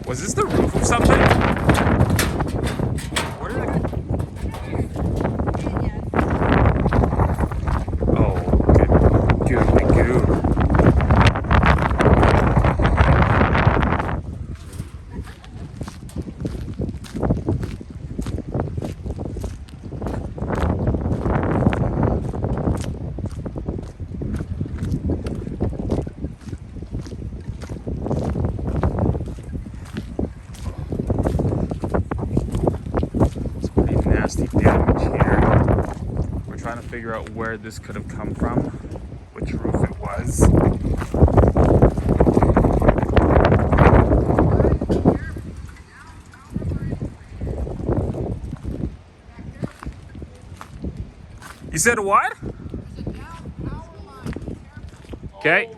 Was this the roof of something? Where did it go? Oh, good. Goodly goo. Nasty damage here. We're trying to figure out where this could have come from, which roof it was. You said what? Okay.